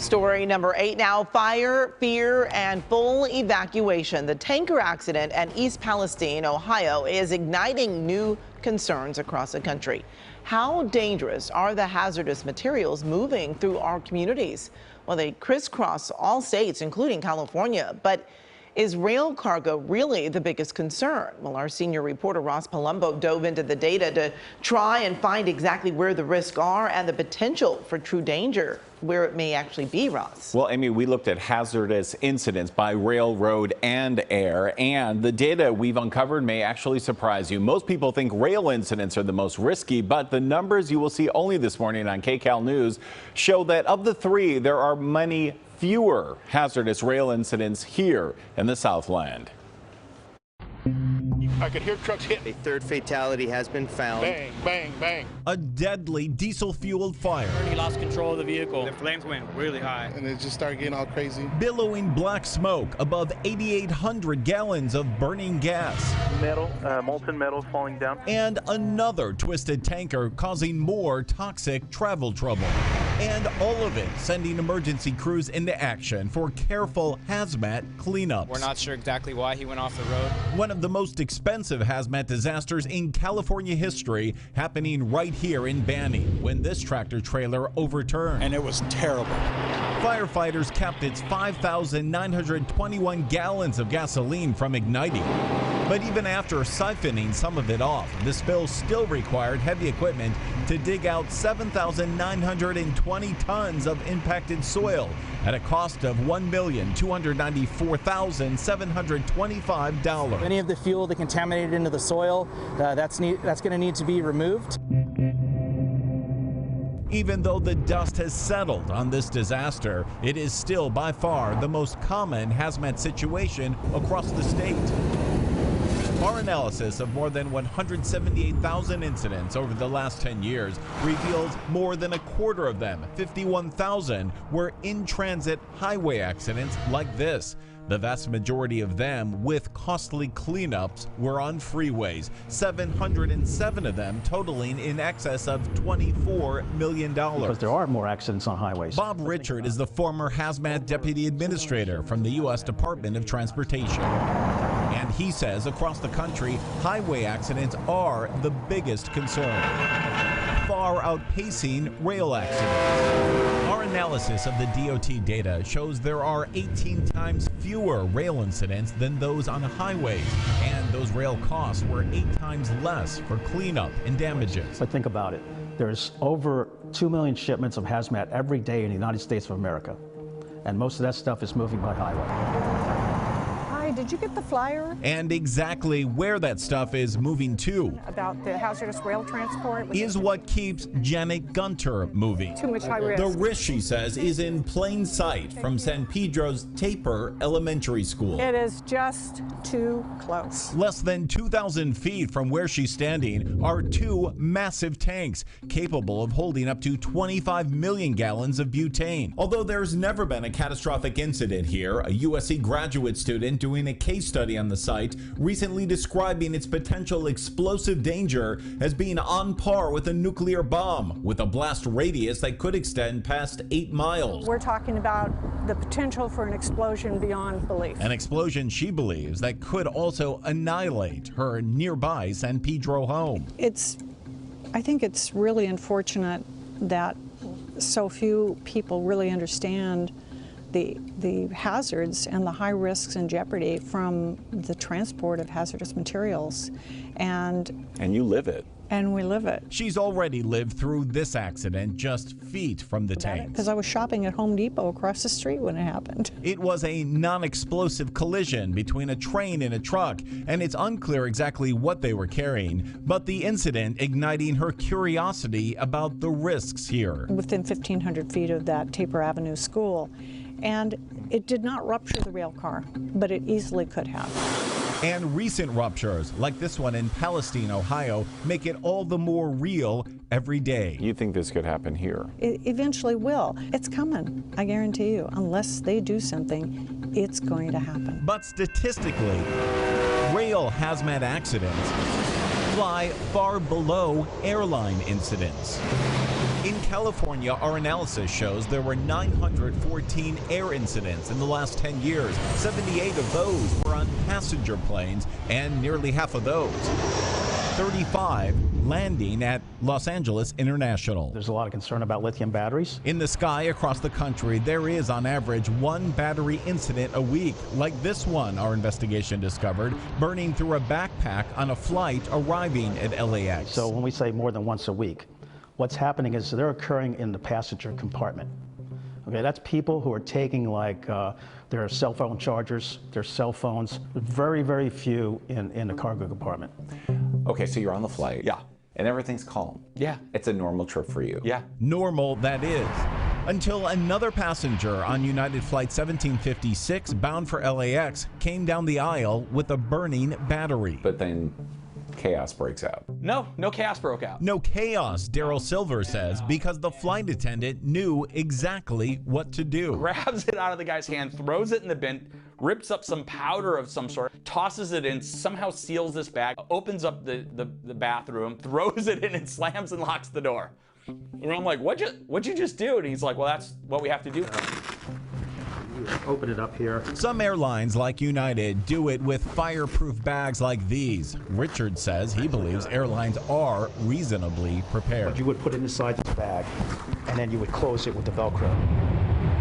Story number 8 now, fire, fear, and full evacuation. The tanker accident at East Palestine, Ohio, is igniting new concerns across the country. How dangerous are the hazardous materials moving through our communities? Well, they crisscross all states, including California. But is rail cargo really the biggest concern? Well, our senior reporter Ross Palumbo dove into the data to try and find exactly where the risks are and the potential for true danger, where it may actually be, Ross. Well, Amy, we looked at hazardous incidents by rail, road, and air, and the data we've uncovered may actually surprise you. Most people think rail incidents are the most risky, but the numbers you will see only this morning on KCAL News show that of the three, there are many fewer hazardous rail incidents here in the Southland. I could hear trucks hit. A third fatality has been found. Bang, bang, bang. A deadly diesel-fueled fire. He lost control of the vehicle. The flames went really high. And it just started getting all crazy. Billowing black smoke above 8,800 gallons of burning gas. Metal, molten metal falling down. And another twisted tanker causing more toxic travel trouble. And all of it sending emergency crews into action for careful hazmat cleanups. We're not sure exactly why he went off the road. One of the most expensive hazmat disasters in California history happening right here in Banning when this tractor trailer overturned. And it was terrible. Firefighters kept its 5,921 gallons of gasoline from igniting. But even after siphoning some of it off, the spill still required heavy equipment to dig out 7,920 tons of impacted soil at a cost of $1,294,725. Any of the fuel that contaminated into the soil, that's going to need to be removed. Even though the dust has settled on this disaster, it is still by far the most common hazmat situation across the state. Our analysis of more than 178,000 incidents over the last 10 years reveals more than a quarter of them, 51,000, were in-transit highway accidents like this. The vast majority of them with costly cleanups were on freeways, 707 of them totaling in excess of $24 million. Because there are more accidents on highways. Bob Richard is the former hazmat deputy administrator from the U.S. Department of Transportation. And he says across the country, highway accidents are the biggest concern, far outpacing rail accidents. Our analysis of the DOT data shows there are 18 times fewer rail incidents than those on highways, and those rail costs were 8 times less for cleanup and damages. But think about it. There's over 2 million shipments of hazmat every day in the United States of America, and most of that stuff is moving by highway. Did you get the flyer? And exactly where that stuff is moving to about the hazardous rail transport is what keeps Janet Gunter moving. Too much high risk. The risk, she says, is in plain sight from San Pedro's Taper Elementary School. It is just too close. Less than 2,000 feet from where she's standing are 2 massive tanks capable of holding up to 25 million gallons of butane. Although there's never been a catastrophic incident here, a USC graduate student doing a case study on the site recently describing its potential explosive danger as being on par with a nuclear bomb, with a blast radius that could extend past 8 miles. We're talking about the potential for an explosion beyond belief. An explosion she believes that could also annihilate her nearby San Pedro home. I think it's really unfortunate that so few people really understand the hazards and the high risks and jeopardy from the transport of hazardous materials. And you live it. And we live it. She's already lived through this accident just feet from the tanks. Because I was shopping at Home Depot across the street when it happened. It was a non-explosive collision between a train and a truck, and it's unclear exactly what they were carrying, but the incident igniting her curiosity about the risks here. Within 1,500 feet of that Taper Avenue school. And it did not rupture the rail car, but it easily could have. And recent ruptures, like this one in Palestine, Ohio, make it all the more real every day. You think this could happen here? It eventually will. It's coming, I guarantee you. Unless they do something, it's going to happen. But statistically, rail hazmat accidents fly far below airline incidents. In California, our analysis shows there were 914 air incidents in the last 10 years. 78 of those were on passenger planes, and nearly half of those, 35, landing at Los Angeles International. There's a lot of concern about lithium batteries. In the sky across the country, there is on average one battery incident a week, like this one our investigation discovered, burning through a backpack on a flight arriving at LAX. So when we say more than once a week, what's happening is they're occurring in the passenger compartment. Okay, that's people who are taking their cell phone chargers, their cell phones, very, very few in the cargo compartment. Okay, so you're on the flight. Yeah. And everything's calm. Yeah. It's a normal trip for you. Yeah. Normal, that is. Until another passenger on United Flight 1756 bound for LAX came down the aisle with a burning battery. But then chaos breaks out. No chaos broke out. No chaos, Daryl Silver says, because the flight attendant knew exactly what to do. Grabs it out of the guy's hand, throws it in the bin, rips up some powder of some sort, tosses it in, somehow seals this bag, opens up the bathroom, throws it in and slams and locks the door. And I'm like, what'd you just do? And he's like, well, that's what we have to do. Open it up here. Some airlines, like United, do it with fireproof bags like these. Richard says he believes airlines are reasonably prepared. You would put it inside this bag, and then you would close it with the Velcro.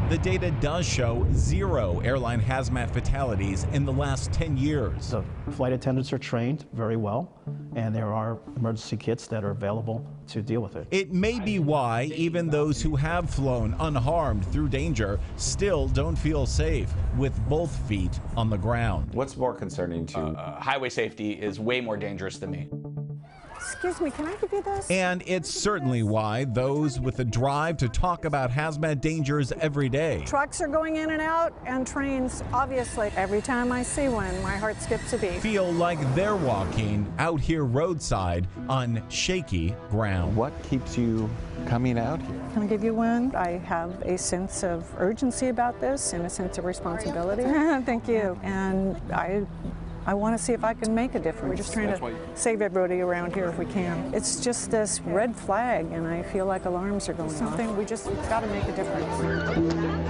The data does show 0 airline hazmat fatalities in the last 10 years. The flight attendants are trained very well, and there are emergency kits that are available to deal with it. It may be why even those who have flown unharmed through danger still don't feel safe with both feet on the ground. What's more concerning to you? Highway safety is way more dangerous than me. Excuse me, can I give you this? And it's certainly why those with the drive to talk about hazmat dangers every day Trucks are going in and out, and trains, obviously. Every time I see one, my heart skips a beat. feel like they're walking out here roadside on shaky ground. What keeps you coming out here? Can I give you one? I have a sense of urgency about this and a sense of responsibility. Thank you. And I want to see if I can make a difference. We're just trying to save everybody around here if we can. It's just this red flag, and I feel like alarms are going off. Something we've got to make a difference.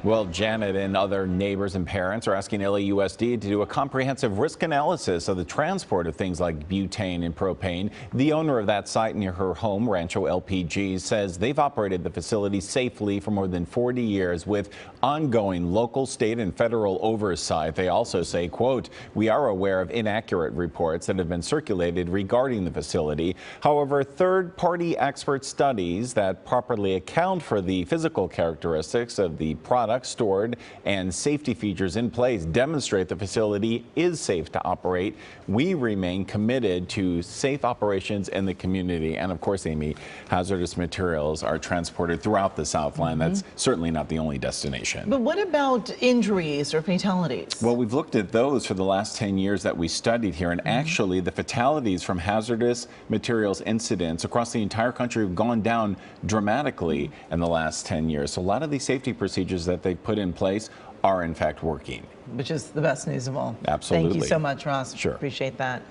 Well, Janet and other neighbors and parents are asking LAUSD to do a comprehensive risk analysis of the transport of things like butane and propane. The owner of that site near her home, Rancho LPG, says they've operated the facility safely for more than 40 years with ongoing local, state, and federal oversight. They also say, quote, "We are aware of inaccurate reports that have been circulated regarding the facility. However, third-party expert studies that properly account for the physical characteristics of the product stored and safety features in place demonstrate the facility is safe to operate. We remain committed to safe operations in the community." And of course, Amy, hazardous materials are transported throughout the Southland. That's certainly not the only destination. But what about injuries or fatalities? Well, we've looked at those for the last 10 years that we studied here, and actually the fatalities from hazardous materials incidents across the entire country have gone down dramatically in the last 10 years. So a lot of these safety procedures that they put in place are in fact working. Which is the best news of all. Absolutely. Thank you so much, Ross. Sure. Appreciate that.